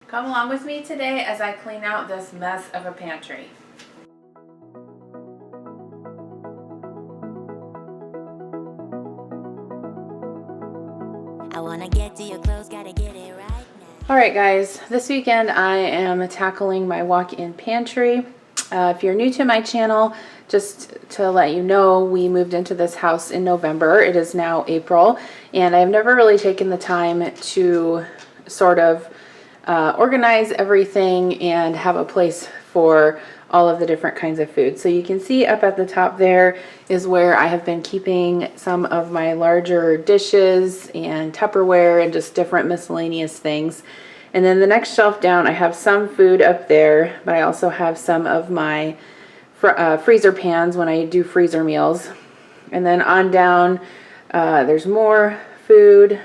Come along with me today as I clean out this mess of a pantry. I wanna get to your clothes, gotta get it right now. Alright guys, this weekend I am tackling my walk-in pantry. If you're new to my channel, just to let you know, we moved into this house in November. It is now April, and I've never really taken the time to sort of organize everything and have a place for all of the different kinds of food. So you can see up at the top there is where I have been keeping some of my larger dishes and Tupperware and just different miscellaneous things. And then the next shelf down, I have some food up there, but I also have some of my freezer pans when I do freezer meals. And then on down, there's more food.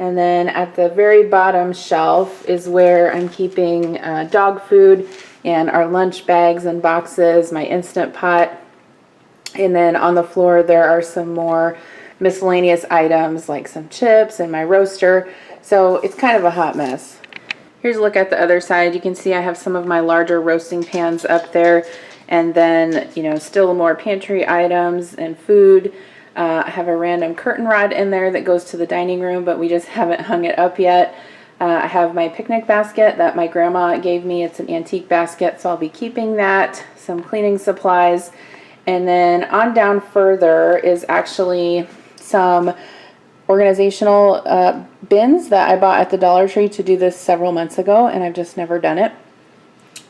And then at the very bottom shelf is where I'm keeping dog food and our lunch bags and boxes, my Instant Pot. And then on the floor there are some more miscellaneous items like some chips and my roaster. So it's kind of a hot mess. Here's a look at the other side. You can see I have some of my larger roasting pans up there. And then, you know, still more pantry items and food. I have a random curtain rod in there that goes to the dining room, but we just haven't hung it up yet. I have my picnic basket that my grandma gave me. It's an antique basket, so I'll be keeping that. Some cleaning supplies. And then on down further is actually some organizational bins that I bought at the Dollar Tree to do this several months ago, and I've just never done it.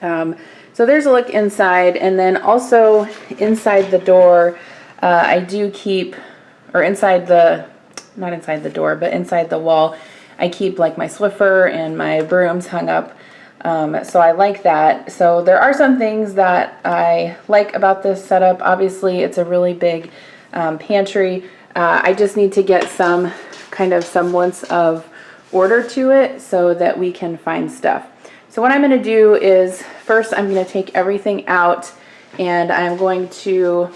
So there's a look inside, and then also inside the door, I do keep, or inside the, not inside the door, but inside the wall, I keep like my Swiffer and my brooms hung up. So I like that. So there are some things that I like about this setup. Obviously, it's a really big pantry. I just need to get some kind of semblance of order to it so that we can find stuff. So what I'm going to do is, first I'm going to take everything out and I'm going to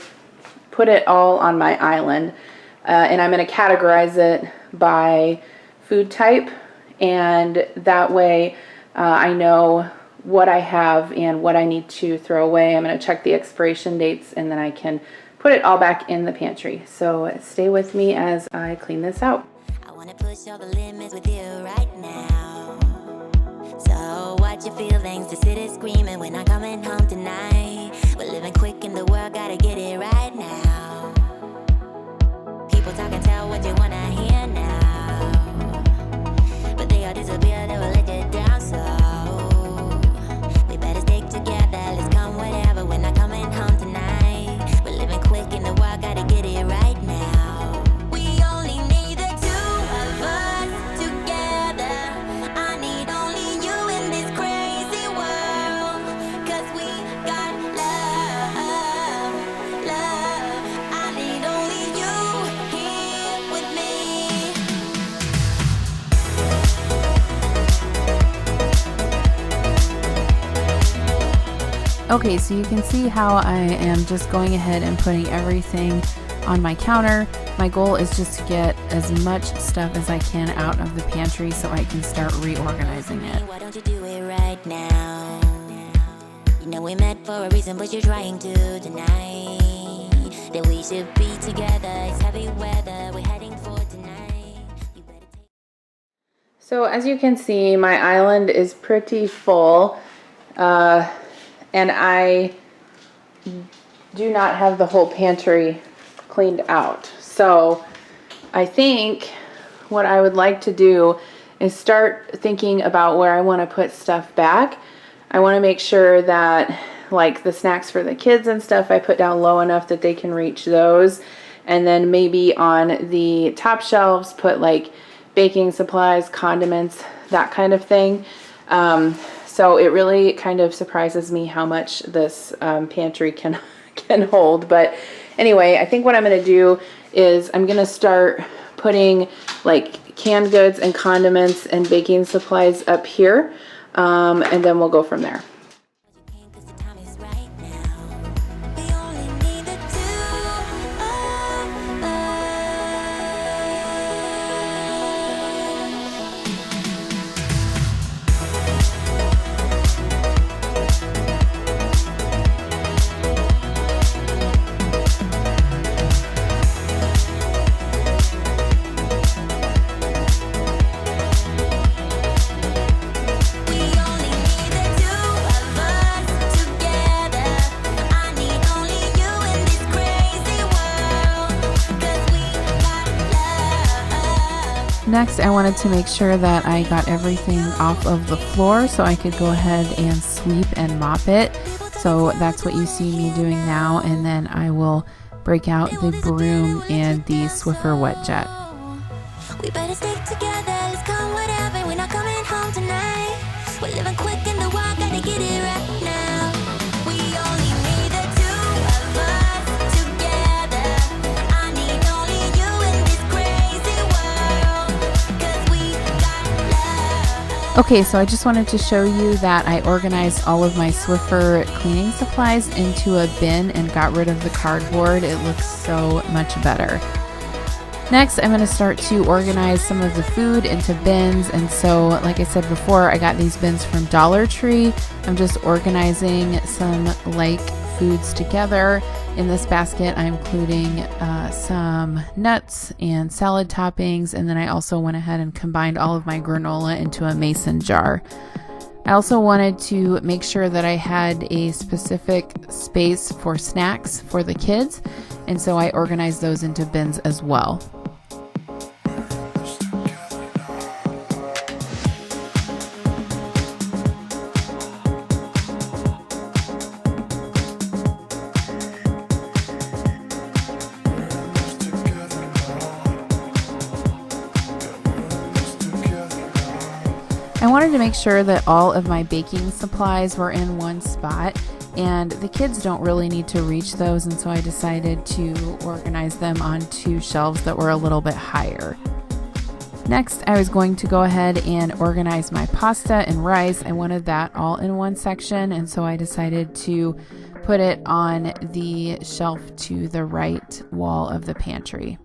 put it all on my island, and I'm going to categorize it by food type, and that way I know what I have and what I need to throw away. I'm going to check the expiration dates and then I can put it all back in the pantry. So stay with me as I clean this out. I wanna push all the limits with you right now. So watch your feelings, the city's screaming when I'm coming home tonight. We're living quick in the world, gotta get it right now. People talk and tell what you wanna hear now, but they all disappear, they will let you down. So we better stick together, let's come whatever when I'm coming home tonight. We're living quick in the world, gotta get it right now. We only need the two of us together. I need only you in this crazy world, 'cause we got love, love. I need only you here with me. Okay, so you can see how I am just going ahead and putting everything on my counter. My goal is just to get as much stuff as I can out of the pantry so I can start reorganizing it. Why don't you do it right now? You know we met for a reason, but you're trying to deny that we should be together. It's heavy weather, we're heading for tonight. You better take. So as you can see, my island is pretty full, and I do not have the whole pantry cleaned out. So I think what I would like to do is start thinking about where I want to put stuff back. I want to make sure that like the snacks for the kids and stuff I put down low enough that they can reach those, and then maybe on the top shelves put like baking supplies, condiments, that kind of thing. So it really kind of surprises me how much this pantry can hold. But anyway, I think what I'm going to do is I'm going to start putting like canned goods and condiments and baking supplies up here, and then we'll go from there. Next, I wanted to make sure that I got everything off of the floor so I could go ahead and sweep and mop it. So that's what you see me doing now, and then I will break out the broom and the Swiffer wet jet. We better stick together, let's come whatever, we're not coming home tonight. We're living quick in the world, gotta get it right now. We only need the two of us together. I need only you in this crazy world, 'cause we got love. Okay, so I just wanted to show you that I organized all of my Swiffer cleaning supplies into a bin and got rid of the cardboard. It looks so much better. Next, I'm going to start to organize some of the food into bins. And so, like I said before, I got these bins from Dollar Tree. I'm just organizing some like foods together. In this basket, I'm including some nuts and salad toppings. And then I also went ahead and combined all of my granola into a mason jar. I also wanted to make sure that I had a specific space for snacks for the kids. And so I organized those into bins as well. I wanted to make sure that all of my baking supplies were in one spot, and the kids don't really need to reach those, and so I decided to organize them on two shelves that were a little bit higher. Next, I was going to go ahead and organize my pasta and rice. I wanted that all in one section, and so I decided to put it on the shelf to the right wall of the pantry.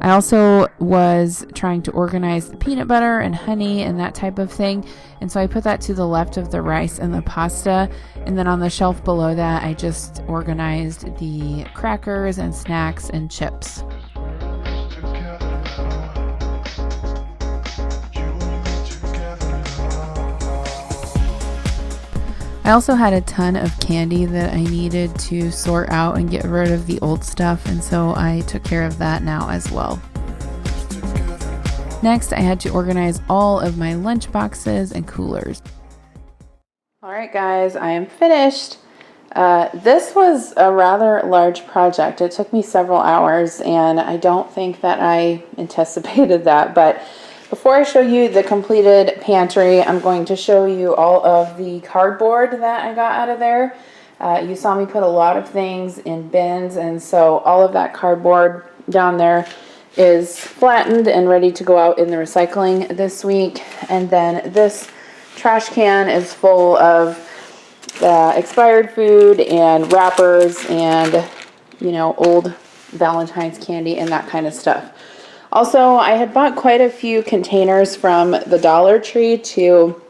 I also was trying to organize the peanut butter and honey and that type of thing, and so I put that to the left of the rice and the pasta, and then on the shelf below that I just organized the crackers and snacks and chips. I also had a ton of candy that I needed to sort out and get rid of the old stuff, and so I took care of that now as well. Next, I had to organize all of my lunch boxes and coolers. All right, guys, I am finished. This was a rather large project. It took me several hours, and I don't think that I anticipated that, but before I show you the completed pantry, I'm going to show you all of the cardboard that I got out of there. You saw me put a lot of things in bins, and so all of that cardboard down there is flattened and ready to go out in the recycling this week. And then this trash can is full of expired food and wrappers and, old Valentine's candy and that kind of stuff. Also, I had bought quite a few containers from the Dollar Tree to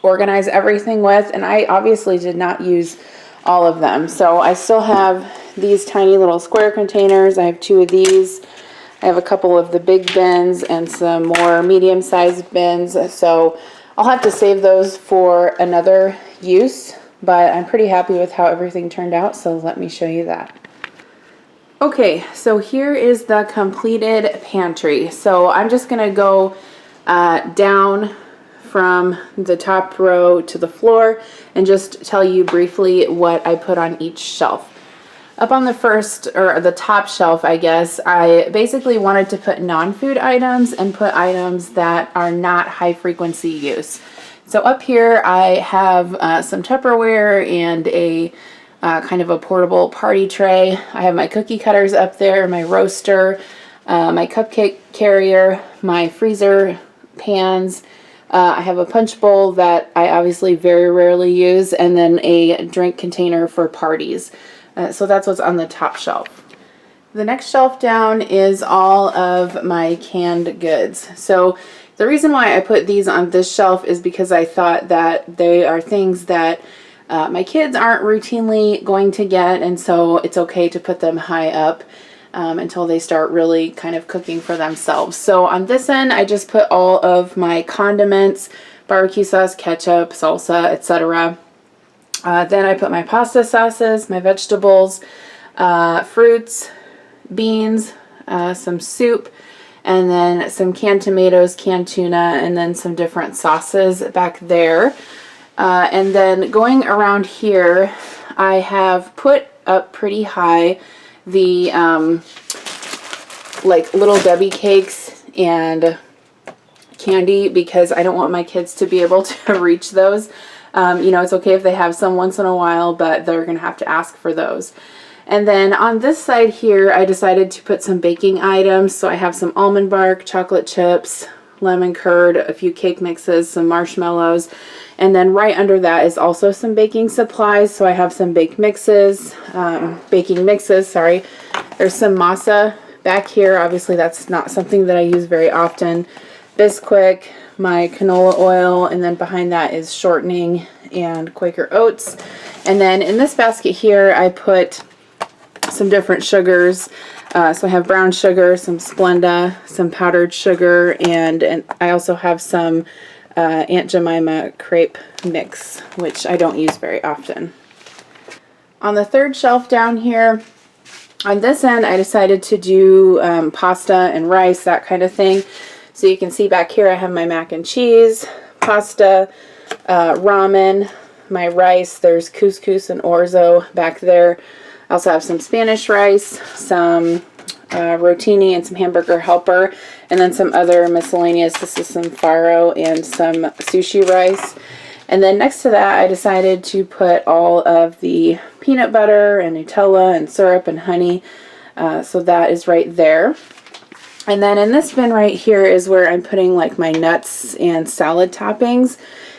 organize everything with, and I obviously did not use all of them. So I still have these tiny little square containers. I have 2 of these. I have a couple of the big bins and some more medium-sized bins. So I'll have to save those for another use, but I'm pretty happy with how everything turned out, so let me show you that. Okay, so here is the completed pantry. So I'm just going to go down from the top row to the floor and just tell you briefly what I put on each shelf. Up on the first, or the top shelf, I guess, I basically wanted to put non-food items and put items that are not high frequency use. So up here I have some Tupperware and a kind of a portable party tray. I have my cookie cutters up there, my roaster, my cupcake carrier, my freezer pans. I have a punch bowl that I obviously very rarely use, and then a drink container for parties. So that's what's on the top shelf. The next shelf down is all of my canned goods. So the reason why I put these on this shelf is because I thought that they are things that my kids aren't routinely going to get, and so it's okay to put them high up until they start really kind of cooking for themselves. So on this end, I just put all of my condiments, barbecue sauce, ketchup, salsa, etc. Then I put my pasta sauces, my vegetables, fruits, beans, some soup, and then some canned tomatoes, canned tuna, and then some different sauces back there. And then going around here, I have put up pretty high the like Little Debbie cakes and candy, because I don't want my kids to be able to reach those. You know, it's okay if they have some once in a while, but they're going to have to ask for those. And then on this side here, I decided to put some baking items. So I have some almond bark, chocolate chips, lemon curd, a few cake mixes, some marshmallows. And then right under that is also some baking supplies. So I have some baking mixes, sorry. There's some masa back here. Obviously that's not something that I use very often. Bisquick, my canola oil, and then behind that is shortening and Quaker oats. And then in this basket here, I put some different sugars. So I have brown sugar, some Splenda, some powdered sugar, and I also have some Aunt Jemima crepe mix, which I don't use very often. On the third shelf down here, on this end, I decided to do pasta and rice, that kind of thing. So you can see back here I have my mac and cheese, pasta, ramen, my rice. There's couscous and orzo back there. I also have some Spanish rice, some rotini, and some hamburger helper, and then some other miscellaneous. This is some farro and some sushi rice. And then next to that, I decided to put all of the peanut butter and Nutella and syrup and honey. So that is right there. And then in this bin right here is where I'm putting like my nuts and salad toppings.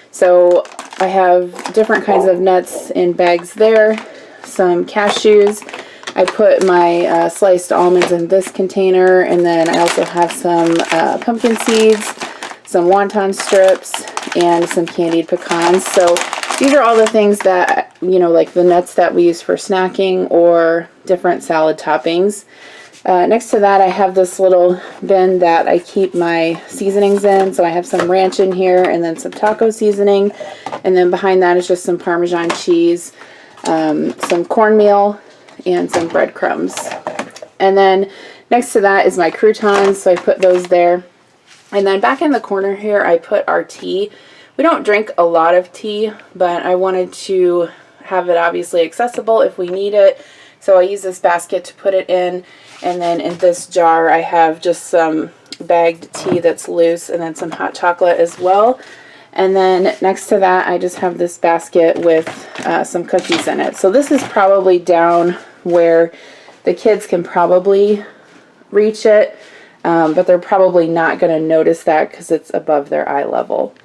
So I have different kinds of nuts in bags there, some cashews. I put my sliced almonds in this container, and then I also have some pumpkin seeds, some wonton strips, and some candied pecans. So these are all the things that, you know, like the nuts that we use for snacking or different salad toppings. Next to that, I have this little bin that I keep my seasonings in. So I have some ranch in here, and then some taco seasoning. And then behind that is just some Parmesan cheese, some cornmeal, and some breadcrumbs. And then next to that is my croutons. So I put those there. And then back in the corner here, I put our tea. We don't drink a lot of tea, but I wanted to have it obviously accessible if we need it. So I use this basket to put it in. And then in this jar, I have just some bagged tea that's loose, and then some hot chocolate as well. And then next to that, I just have this basket with some cookies in it. So this is probably down where the kids can probably reach it, but they're probably not going to notice that because it's above their eye level.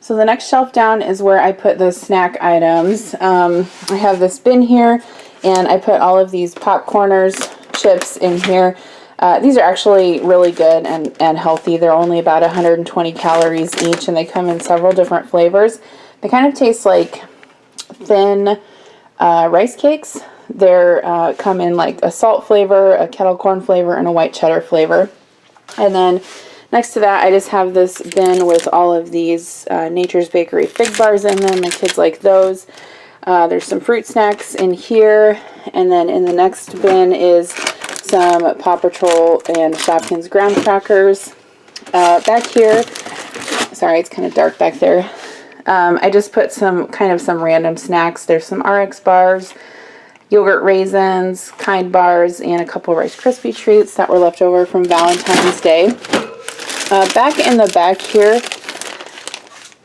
So the next shelf down is where I put the snack items. I have this bin here, and I put all of these popcorners, chips in here. These are actually really good and healthy. They're only about 120 calories each, and they come in several different flavors. They kind of taste like thin rice cakes. They're come in like a salt flavor, a kettle corn flavor, and a white cheddar flavor. And then next to that, I just have this bin with all of these Nature's Bakery fig bars in them. My kids like those. There's some fruit snacks in here, and then in the next bin is some Paw Patrol and Shopkins graham crackers. Back here, sorry, it's kind of dark back there. I just put some random snacks. There's some RX bars, yogurt raisins, Kind bars, and a couple Rice Krispie treats that were left over from Valentine's Day. Back in the back here,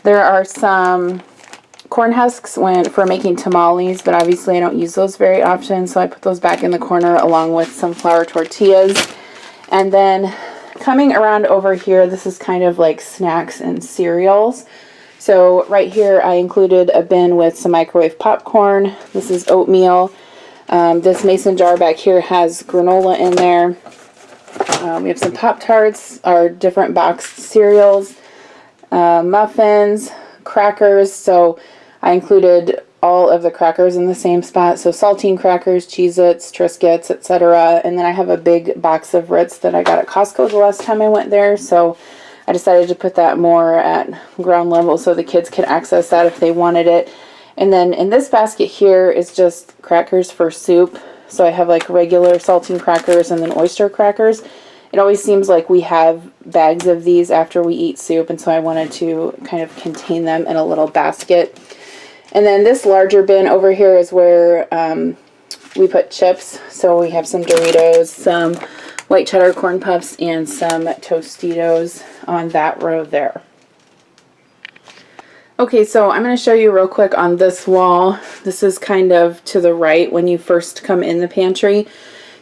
there are some corn husks for making tamales, but obviously I don't use those very often, so I put those back in the corner along with some flour tortillas. And then coming around over here, this is kind of like snacks and cereals. So right here I included a bin with some microwave popcorn. This is oatmeal. This mason jar back here has granola in there. We have some Pop-Tarts, our different boxed cereals, muffins, crackers. So I included all of the crackers in the same spot. So saltine crackers, Cheez-Its, Triscuits, etc. And then I have a big box of Ritz that I got at Costco the last time I went there. So I decided to put that more at ground level so the kids could access that if they wanted it. And then in this basket here is just crackers for soup. So I have like regular saltine crackers and then oyster crackers. It always seems like we have bags of these after we eat soup, and so I wanted to kind of contain them in a little basket. And then this larger bin over here is where we put chips. So we have some Doritos, some white cheddar corn puffs, and some Tostitos on that row there. Okay, so I'm going to show you real quick on this wall. This is kind of to the right when you first come in the pantry.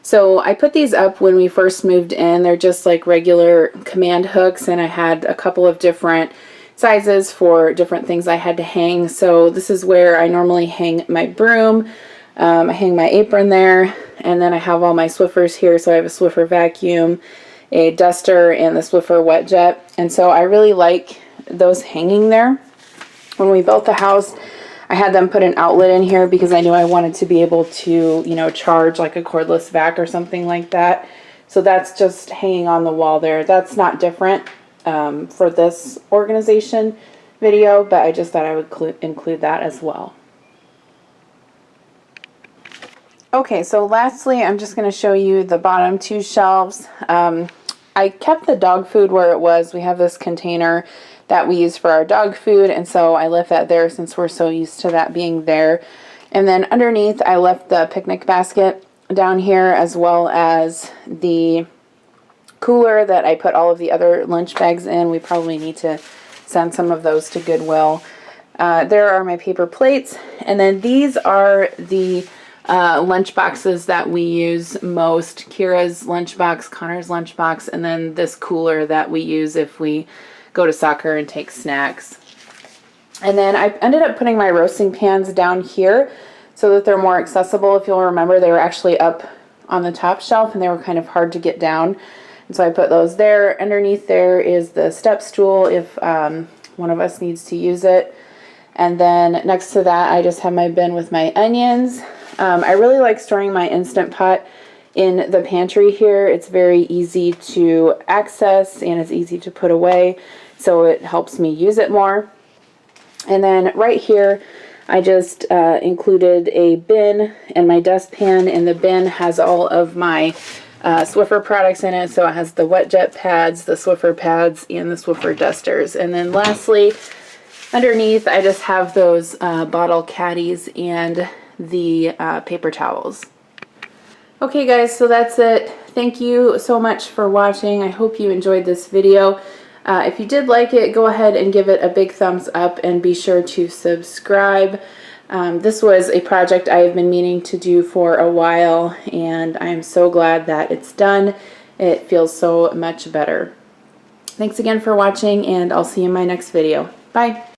So I put these up when we first moved in. They're just like regular command hooks, and I had a couple of different sizes for different things I had to hang. So this is where I normally hang my broom. I hang my apron there, and then I have all my Swiffers here. So I have a Swiffer vacuum, a duster, and the Swiffer wet jet. And so I really like those hanging there. When we built the house, I had them put an outlet in here because I knew I wanted to be able to, you know, charge like a cordless vac or something like that. So that's just hanging on the wall there. That's not different for this organization video, but I just thought I would include that as well. Okay, so lastly, I'm just going to show you the bottom two shelves. I kept the dog food where it was. We have this container that we use for our dog food, and so I left that there since we're so used to that being there. And then underneath, I left the picnic basket down here, as well as the cooler that I put all of the other lunch bags in. We probably need to send some of those to Goodwill. There are my paper plates, and then these are the lunch boxes that we use most. Kira's lunchbox, Connor's lunchbox, and then this cooler that we use if we go to soccer and take snacks. And then I ended up putting my roasting pans down here so that they're more accessible. If you'll remember, they were actually up on the top shelf and they were kind of hard to get down. And so I put those there. Underneath there is the step stool if one of us needs to use it. And then next to that, I just have my bin with my onions. I really like storing my Instant Pot in the pantry here. It's very easy to access and it's easy to put away, so it helps me use it more. And then right here, I just included a bin and my dustpan, and the bin has all of my Swiffer products in it. So it has the wet jet pads, the Swiffer pads, and the Swiffer dusters. And then lastly, underneath, I just have those bottle caddies and the paper towels. Okay guys, so that's it. Thank you so much for watching. I hope you enjoyed this video. If you did like it, go ahead and give it a big thumbs up and be sure to subscribe. This was a project I have been meaning to do for a while, and I am so glad that it's done. It feels so much better. Thanks again for watching, and I'll see you in my next video. Bye!